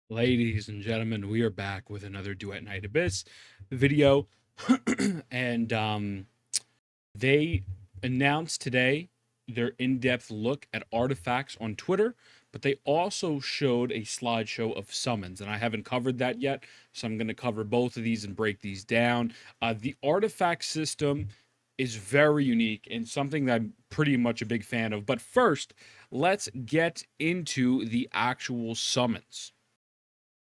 Ladies and gentlemen, we are back with another Duet Night Abyss video. and They announced today their in-depth look at artifacts on Twitter, but they also showed a slideshow of summons, and I haven't covered that yet, so I'm going to cover both of these and break these down. The artifact system is very unique and something that I'm pretty much a big fan of. But first, let's get into the actual summons.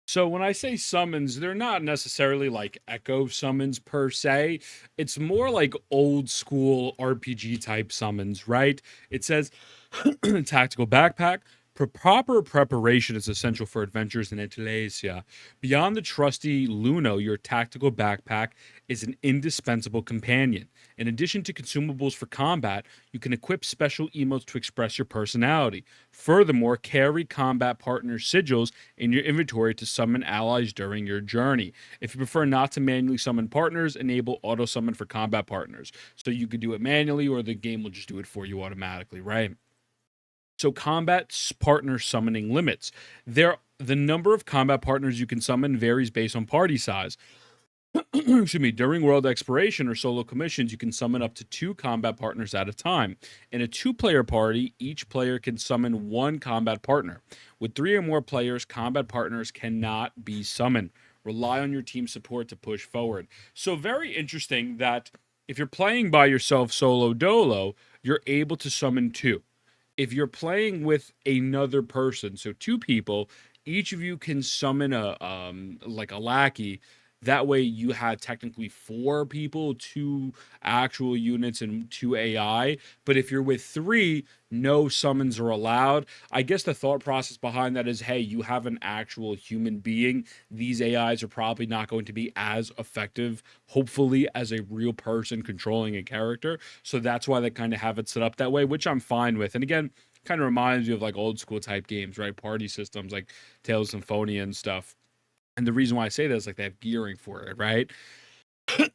So when I say summons, they're not necessarily like echo summons per se. It's more like old school RPG type summons, right? It says tactical backpack. Proper preparation is essential for adventures in Etelesia. Beyond the trusty Luno, your tactical backpack is an indispensable companion. In addition to consumables for combat, you can equip special emotes to express your personality. Furthermore, carry combat partner sigils in your inventory to summon allies during your journey. If you prefer not to manually summon partners, enable auto summon for combat partners. So you could do it manually, or the game will just do it for you automatically, right? So combat partner summoning limits. The number of combat partners you can summon varies based on party size. Excuse me. During world exploration or solo commissions, you can summon up to 2 combat partners at a time. In a 2-player party, each player can summon 1 combat partner. With 3 or more players, combat partners cannot be summoned. Rely on your team support to push forward. So very interesting that if you're playing by yourself solo dolo, you're able to summon 2. If you're playing with another person, so 2 people, each of you can summon a like a lackey. That way you have technically 4 people, 2 actual units and 2 AI. But if you're with 3, no summons are allowed. I guess the thought process behind that is, hey, you have an actual human being. These AIs are probably not going to be as effective, hopefully, as a real person controlling a character. So that's why they kind of have it set up that way, which I'm fine with. And again, kind of reminds me of like old school type games, right? Party systems like Tales of Symphonia and stuff. And the reason why I say that is like they have gearing for it, right?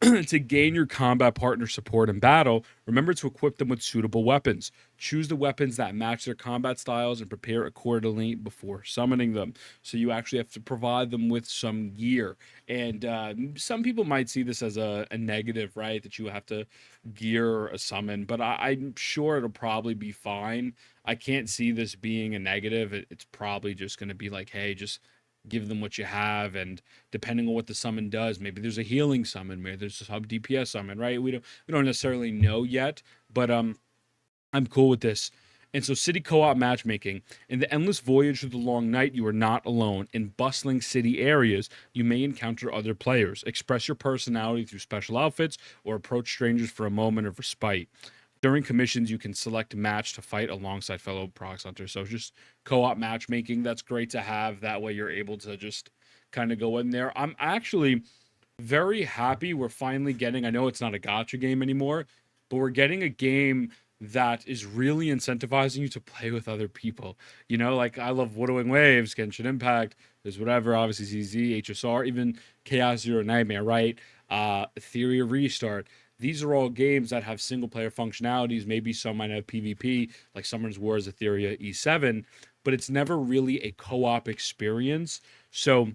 To gain your combat partner support in battle, remember to equip them with suitable weapons. Choose the weapons that match their combat styles and prepare accordingly before summoning them. So you actually have to provide them with some gear. And some people might see this as a negative, right? That you have to gear a summon, but I'm sure it'll probably be fine. I can't see this being a negative. It's probably just going to be like, hey, just give them what you have, and depending on what the summon does, maybe there's a healing summon, maybe there's a sub DPS summon, right? We don't necessarily know yet, but I'm cool with this. And so, city co-op matchmaking. In the endless voyage through the long night, you are not alone. In bustling city areas, you may encounter other players. Express your personality through special outfits or approach strangers for a moment of respite. During commissions, you can select a match to fight alongside fellow prox hunters. So just co-op matchmaking, that's great to have. That way you're able to just kind of go in there. I'm actually very happy we're finally getting, I know it's not a gacha game anymore, but we're getting a game that is really incentivizing you to play with other people. You know, like I love Windowing Waves, Genshin Impact, there's whatever, obviously ZZ, HSR, even Chaos Zero Nightmare, right? Theory of Restart. These are all games that have single player functionalities. Maybe some might have PvP, like Summoners Wars, Etheria, E7, but it's never really a co op experience. So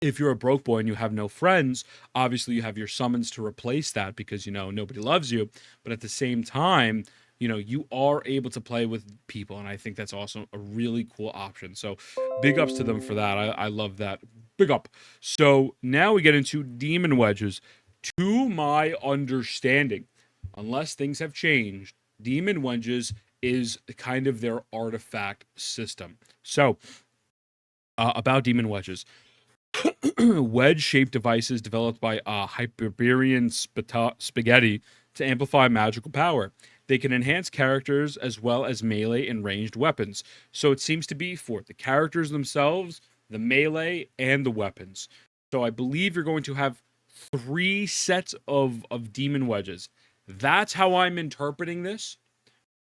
if you're a broke boy and you have no friends, obviously you have your summons to replace that because, nobody loves you. But at the same time, you are able to play with people. And I think that's also a really cool option. So big ups to them for that. I love that. Big up. So now we get into demon wedges. To my understanding, unless things have changed, demon wedges is kind of their artifact system. So, about demon wedges. Wedge-shaped devices developed by Hyperion Spaghetti to amplify magical power. They can enhance characters as well as melee and ranged weapons. So it seems to be for the characters themselves, the melee, and the weapons. So I believe you're going to have 3 sets of demon wedges. That's how I'm interpreting this.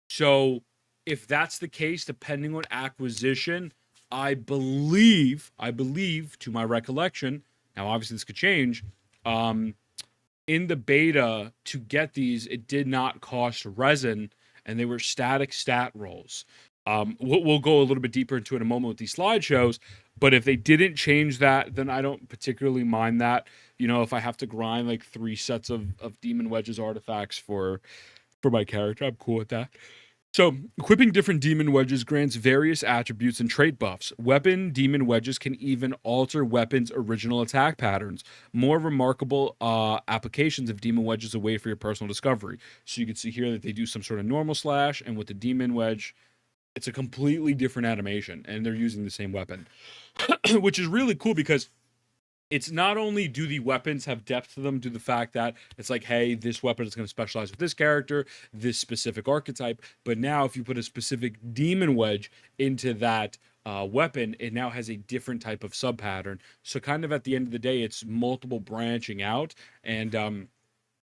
So if that's the case, depending on acquisition, I believe to my recollection, now obviously this could change, um, in the beta to get these, it did not cost resin and they were static stat rolls. We'll go a little bit deeper into it in a moment with these slideshows, But if they didn't change that, then I don't particularly mind that. You know, if I have to grind like 3 sets of demon wedges artifacts for my character, I'm cool with that. So, equipping different demon wedges grants various attributes and trait buffs. Weapon demon wedges can even alter weapons' original attack patterns. More remarkable applications of demon wedges away for your personal discovery. So you can see here that they do some sort of normal slash, and with the demon wedge, it's a completely different animation, and they're using the same weapon, which is really cool because it's not only do the weapons have depth to them due to the fact that it's like, hey, this weapon is going to specialize with this character, this specific archetype, but now if you put a specific demon wedge into that weapon, it now has a different type of sub pattern. So kind of at the end of the day, it's multiple branching out, and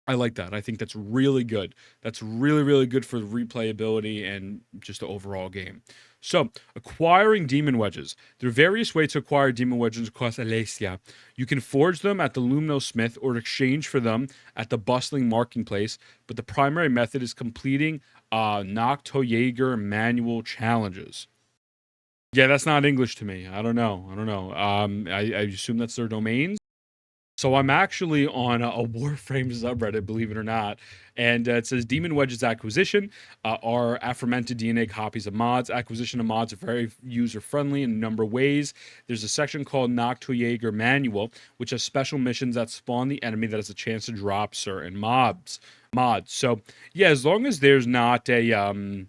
I like that. I think that's really good. That's really, really good for the replayability and just the overall game. So, acquiring demon wedges. There are various ways to acquire demon wedges across Alesia. You can forge them at the Lumno Smith or exchange for them at the bustling marketplace, but the primary method is completing Noctojaeger manual challenges. Yeah, that's not English to me. I don't know. I assume that's their domains. So I'm actually on a Warframe subreddit, believe it or not, and it says Demon Wedges acquisition are aforementioned DNA copies of mods. Acquisition of mods are very user friendly in a number of ways. There's a section called Noctojaeger Manual, which has special missions that spawn the enemy that has a chance to drop certain mods. So yeah, as long as there's not a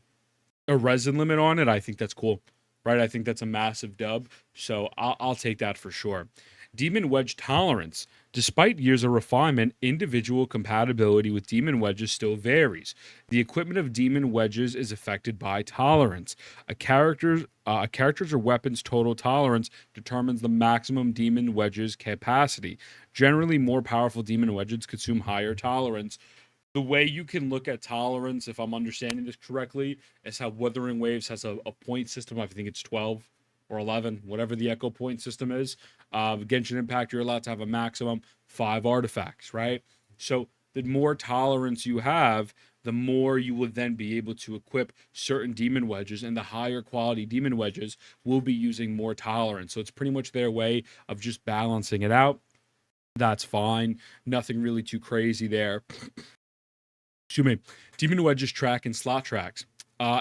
resin limit on it, I think that's cool, right? I think that's a massive dub. So I'll take that for sure. Demon Wedge tolerance. Despite years of refinement, individual compatibility with demon wedges still varies. The equipment of demon wedges is affected by tolerance. A character's or weapon's total tolerance determines the maximum demon wedge's capacity. Generally, more powerful demon wedges consume higher tolerance. The way you can look at tolerance, if I'm understanding this correctly, is how Wuthering Waves has a point system. I think it's 12 or 11, whatever the Echo point system is. Genshin Impact, you're allowed to have a maximum 5 artifacts, right? So the more tolerance you have, the more you will then be able to equip certain demon wedges, and the higher quality demon wedges will be using more tolerance. So it's pretty much their way of just balancing it out. That's fine. Nothing really too crazy there. Excuse me. Demon wedges track and slot tracks.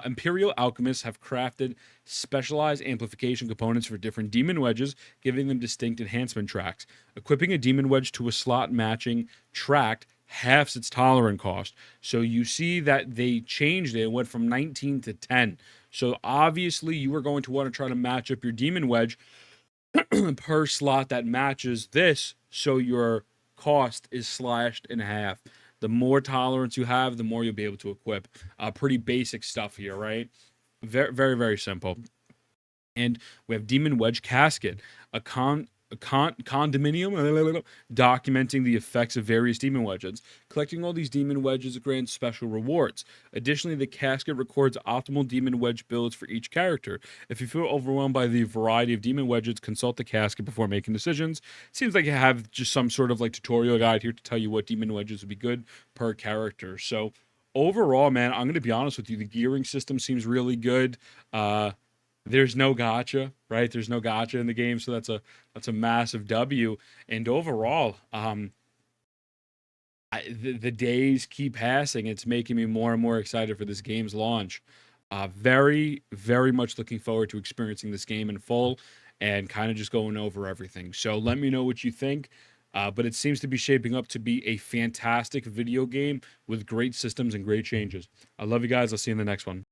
Imperial alchemists have crafted specialized amplification components for different demon wedges, giving them distinct enhancement tracks. Equipping a demon wedge to a slot matching track halves its tolerant cost. So you see that they changed it. It went from 19 to 10. So obviously you are going to want to try to match up your demon wedge per slot that matches this, so your cost is slashed in half. The more tolerance you have, the more you'll be able to equip. Pretty basic stuff here, right? Very, very, very simple. And we have Demon Wedge Casket, a condominium documenting the effects of various demon wedges. Collecting all these demon wedges grants special rewards. Additionally, the casket records optimal demon wedge builds for each character. If you feel overwhelmed by the variety of demon wedges, consult the casket before making decisions. Seems like you have just some sort of like tutorial guide here to tell you what demon wedges would be good per character. So overall, man, I'm gonna be honest with you, the gearing system seems really good. There's no gacha, right? There's no gacha in the game, so that's a massive W. And overall, the days keep passing. It's making me more and more excited for this game's launch. Very, very much looking forward to experiencing this game in full and kind of just going over everything. So let me know what you think. But it seems to be shaping up to be a fantastic video game with great systems and great changes. I love you guys. I'll see you in the next one.